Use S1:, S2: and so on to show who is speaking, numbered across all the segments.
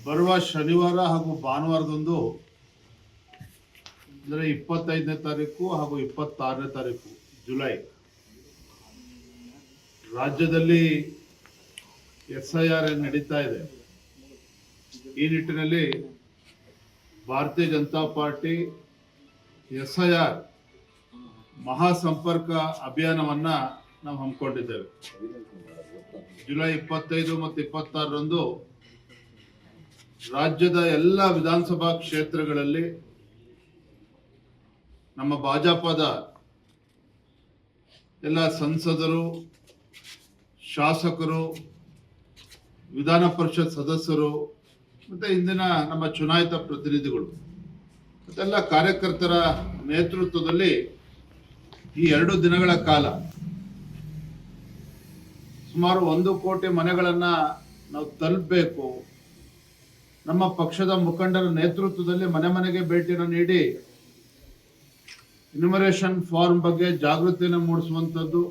S1: ಬರುವ ಶನಿವಾರ ಹಾಗೂ ಭಾನುವಾರದಂದು ಅಂದರೆ 25ನೇ ತಾರೀಕು ಹಾಗೂ 26ನೇ ತಾರೀಕು ಜುಲೈ ರಾಜ್ಯದಲ್ಲಿ SIR ನಡೀತಾ ಇದೆ. ಈ ನಿಟ್ಟಿನಲ್ಲಿ ಭಾರತೀಯ ಜನತಾ ಪಾರ್ಟಿ SIR ಮಹಾಸಂಪರ್ಕ ಅಭಿಯಾನವನ್ನ ನಾವು ಹಮ್ಮಿಕೊಂಡಿದ್ದೇವೆ. ಜುಲೈ 25 ಮತ್ತು 26ರಂದು ರಾಜ್ಯದ ಎಲ್ಲ ವಿಧಾನಸಭಾ ಕ್ಷೇತ್ರಗಳಲ್ಲಿ ನಮ್ಮ ಭಾಜಪದ ಎಲ್ಲ ಸಂಸದರು, ಶಾಸಕರು, ವಿಧಾನ ಪರಿಷತ್ ಸದಸ್ಯರು ಮತ್ತು ಇಂದಿನ ನಮ್ಮ ಚುನಾಯಿತ ಪ್ರತಿನಿಧಿಗಳು ಮತ್ತೆಲ್ಲ ಕಾರ್ಯಕರ್ತರ ನೇತೃತ್ವದಲ್ಲಿ ಈ 2 ದಿನಗಳ ಕಾಲ ಸುಮಾರು 1 ಕೋಟಿ ಮನೆಗಳನ್ನು ನಾವು ತಲುಪಬೇಕು. ನಮ್ಮ ಪಕ್ಷದ ಮುಖಂಡರ ನೇತೃತ್ವದಲ್ಲಿ ಮನೆ ಮನೆಗೆ ಭೇಟಿಯನ್ನು ನೀಡಿ ಇನ್ಯುಮರೇಷನ್ ಫಾರ್ಮ್ ಬಗ್ಗೆ ಜಾಗೃತಿಯನ್ನು ಮೂಡಿಸುವಂಥದ್ದು,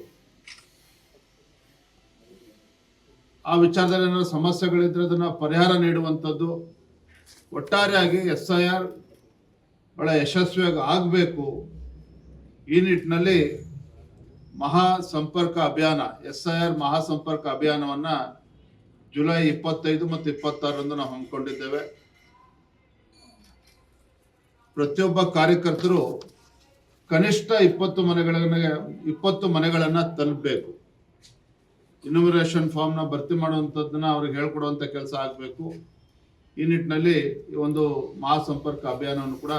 S1: ಆ ವಿಚಾರದಲ್ಲಿ ಏನಾದರೂ ಸಮಸ್ಯೆಗಳಿದ್ರೆ ಅದನ್ನು ಪರಿಹಾರ ನೀಡುವಂಥದ್ದು, ಒಟ್ಟಾರೆಯಾಗಿ SIR ಬಹಳ ಯಶಸ್ವಿಯಾಗಿ ಆಗಬೇಕು. ಈ ನಿಟ್ಟಿನಲ್ಲಿ ಮಹಾಸಂಪರ್ಕ ಅಭಿಯಾನ SIR ಮಹಾಸಂಪರ್ಕ ಅಭಿಯಾನವನ್ನು ಜುಲೈ 25 ಮತ್ತು 26ರಂದು ನಾವು ಹಮ್ಮಿಕೊಂಡಿದ್ದೇವೆ. ಪ್ರತಿಯೊಬ್ಬ ಕಾರ್ಯಕರ್ತರು ಕನಿಷ್ಠ 20 ಮನೆಗಳನ್ನು ತಲುಪಬೇಕು. ಇನ್ಯುಮರೇಷನ್ ಫಾರ್ಮ್ನ ಭರ್ತಿ ಮಾಡುವಂಥದ್ದನ್ನ ಅವ್ರಿಗೆ ಹೇಳ್ಕೊಡುವಂಥ ಕೆಲಸ ಆಗಬೇಕು. ಈ ನಿಟ್ಟಿನಲ್ಲಿ ಈ ಒಂದು ಮಹಾಸಂಪರ್ಕ ಅಭಿಯಾನವನ್ನು ಕೂಡ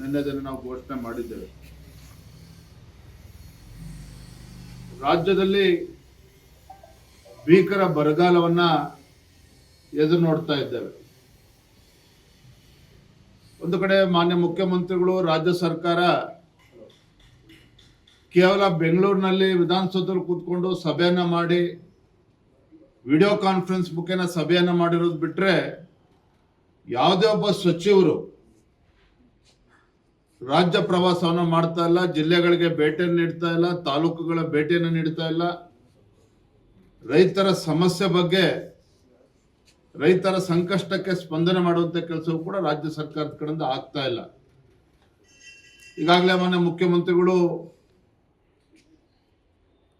S1: ನಿನ್ನೆ ದಿನ ನಾವು ಘೋಷಣೆ ಮಾಡಿದ್ದೇವೆ. ರಾಜ್ಯದಲ್ಲಿ ಭೀಕರ ಬರಗಾಲವನ್ನ ಎದುರು ನೋಡ್ತಾ ಇದ್ದೇವೆ. ಒಂದು ಕಡೆ ಮಾನ್ಯ ಮುಖ್ಯಮಂತ್ರಿಗಳು, ರಾಜ್ಯ ಸರ್ಕಾರ ಕೇವಲ ಬೆಂಗಳೂರಿನಲ್ಲಿ ವಿಧಾನಸೌಧದಲ್ಲಿ ಕೂತ್ಕೊಂಡು ಸಭೆಯನ್ನ ಮಾಡಿ ವಿಡಿಯೋ ಕಾನ್ಫರೆನ್ಸ್ ಮುಖೇನ ಸಭೆಯನ್ನ ಮಾಡಿರೋದು ಬಿಟ್ರೆ ಯಾವುದೇ ಒಬ್ಬ ಸಚಿವರು ರಾಜ್ಯ ಪ್ರವಾಸವನ್ನು ಮಾಡ್ತಾ ಇಲ್ಲ, ಜಿಲ್ಲೆಗಳಿಗೆ ಭೇಟಿಯನ್ನು ನೀಡ್ತಾ ಇಲ್ಲ, ತಾಲೂಕುಗಳ ಭೇಟಿಯನ್ನು ನೀಡ್ತಾ ಇಲ್ಲ. ರೈತರ ಸಮಸ್ಯೆ ಬಗ್ಗೆ, ರೈತರ ಸಂಕಷ್ಟಕ್ಕೆ ಸ್ಪಂದನೆ ಮಾಡುವಂತ ಕೆಲಸವೂ ಕೂಡ ರಾಜ್ಯ ಸರ್ಕಾರದ ಕಡೆಯಿಂದ ಆಗ್ತಾ ಇಲ್ಲ. ಈಗಾಗಲೇ ಮಾನ್ಯ ಮುಖ್ಯಮಂತ್ರಿಗಳು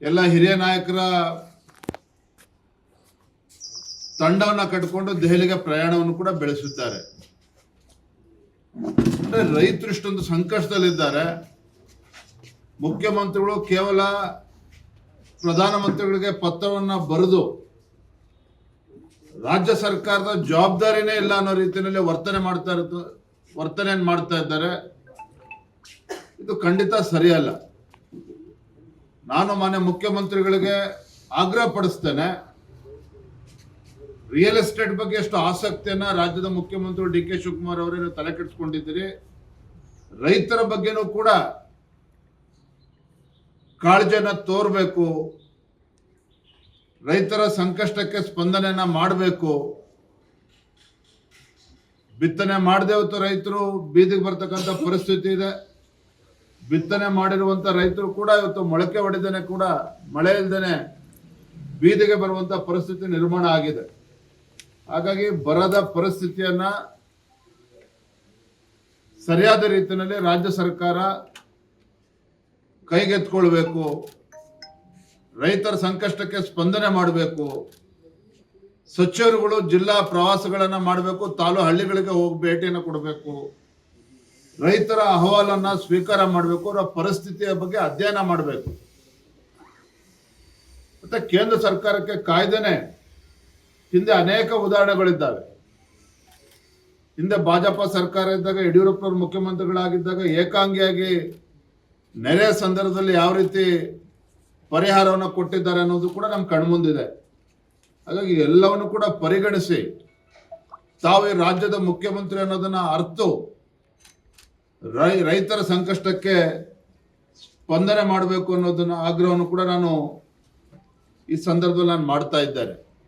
S1: ಎಲ್ಲ ಹಿರಿಯ ನಾಯಕರ ತಂಡವನ್ನು ಕಟ್ಟಿಕೊಂಡು ದೆಹಲಿಗೆ ಪ್ರಯಾಣವನ್ನು ಕೂಡ ಬೆಳೆಸಿದ್ದಾರೆ. ಅಂದ್ರೆ ರೈತರು ಇಷ್ಟೊಂದು ಸಂಕಷ್ಟದಲ್ಲಿದ್ದಾರೆ. ಮುಖ್ಯಮಂತ್ರಿಗಳು ಕೇವಲ ಪ್ರಧಾನಮಂತ್ರಿಗಳಿಗೆ ಪತ್ರವನ್ನ ಬರೆದು ರಾಜ್ಯ ಸರ್ಕಾರದ ಜವಾಬ್ದಾರಿನೇ ಇಲ್ಲ ಅನ್ನೋ ರೀತಿಯಲ್ಲಿ ವರ್ತನೆಯನ್ನು ಮಾಡ್ತಾ ಇದ್ದಾರೆ. ಇದು ಖಂಡಿತ ಸರಿಯಲ್ಲ. ನಾನು ಮಾನ್ಯ ಮುಖ್ಯಮಂತ್ರಿಗಳಿಗೆ ಆಗ್ರಹ ಪಡಿಸ್ತೇನೆ, ರಿಯಲ್ ಎಸ್ಟೇಟ್ ಬಗ್ಗೆ ಎಷ್ಟು ಆಸಕ್ತಿಯನ್ನ ರಾಜ್ಯದ ಮುಖ್ಯಮಂತ್ರಿ DK ಶಿವಕುಮಾರ್ ಅವರೇ ತಲೆ ಕೆಡಿಸ್ಕೊಂಡಿದ್ದೀರಿ. ರೈತರ ಬಗ್ಗೆನೂ ಕೂಡ ಕಾಳಜಿಯನ್ನ ತೋರಬೇಕು, ರೈತರ ಸಂಕಷ್ಟಕ್ಕೆ ಸ್ಪಂದನೆಯನ್ನ ಮಾಡಬೇಕು. ಬಿತ್ತನೆ ಮಾಡದೆ ಹೊತ್ತು ರೈತರು ಬೀದಿಗೆ ಬರ್ತಕ್ಕಂಥ ಪರಿಸ್ಥಿತಿ ಇದೆ. ಬಿತ್ತನೆ ಮಾಡಿರುವಂತ ರೈತರು ಕೂಡ ಇವತ್ತು ಮೊಳಕೆ ಹೊಡೆದೇನೆ ಕೂಡ ಮಳೆ ಇಲ್ದೇನೆ ಬೀದಿಗೆ ಬರುವಂತ ಪರಿಸ್ಥಿತಿ ನಿರ್ಮಾಣ ಆಗಿದೆ. ಹಾಗಾಗಿ ಬರದ ಪರಿಸ್ಥಿತಿಯನ್ನ ಸರಿಯಾದ ರೀತಿಯಲ್ಲಿ ರಾಜ್ಯ ಸರ್ಕಾರ ಕೈಗೆತ್ಕೊಳ್ಬೇಕು, ರೈತರ ಸಂಕಷ್ಟಕ್ಕೆ ಸ್ಪಂದನೆ ಮಾಡಬೇಕು. ಸಚಿವರುಗಳು ಜಿಲ್ಲಾ ಪ್ರವಾಸಗಳನ್ನ ಮಾಡಬೇಕು, ಹಳ್ಳಿಗಳಿಗೆ ಹೋಗಿ ಭೇಟಿಯನ್ನು ಕೊಡಬೇಕು, ರೈತರ ಅಹವಾಲನ್ನ ಸ್ವೀಕಾರ ಮಾಡಬೇಕು, ಅವರ ಪರಿಸ್ಥಿತಿಯ ಬಗ್ಗೆ ಅಧ್ಯಯನ ಮಾಡಬೇಕು. ಮತ್ತೆ ಕೇಂದ್ರ ಸರ್ಕಾರಕ್ಕೆ ಕಾಯ್ದೆನೆ ಹಿಂದೆ ಅನೇಕ ಉದಾಹರಣೆಗಳಿದ್ದಾವೆ. ಹಿಂದೆ ಭಾಜಪ ಸರ್ಕಾರ ಇದ್ದಾಗ, ಯಡಿಯೂರಪ್ಪನವರು ಮುಖ್ಯಮಂತ್ರಿಗಳಾಗಿದ್ದಾಗ ಏಕಾಂಗಿಯಾಗಿ ನೆರೆ ಸಂದರ್ಭದಲ್ಲಿ ಯಾವ ರೀತಿ ಪರಿಹಾರವನ್ನು ಕೊಟ್ಟಿದ್ದಾರೆ ಅನ್ನೋದು ಕೂಡ ನಮ್ಮ ಕಣ್ಮುಂದಿದೆ. ಹಾಗಾಗಿ ಎಲ್ಲವನ್ನು ಕೂಡ ಪರಿಗಣಿಸಿ ತಾವು ಈ ರಾಜ್ಯದ ಮುಖ್ಯಮಂತ್ರಿ ಅನ್ನೋದನ್ನ ಅರ್ತು ರೈತರ ಸಂಕಷ್ಟಕ್ಕೆ ಸ್ಪಂದನೆ ಮಾಡಬೇಕು ಅನ್ನೋದನ್ನ ಆಗ್ರಹವನ್ನು ಕೂಡ ನಾನು ಈ ಸಂದರ್ಭದಲ್ಲಿ ಮಾಡ್ತಾ ಇದ್ದೇನೆ.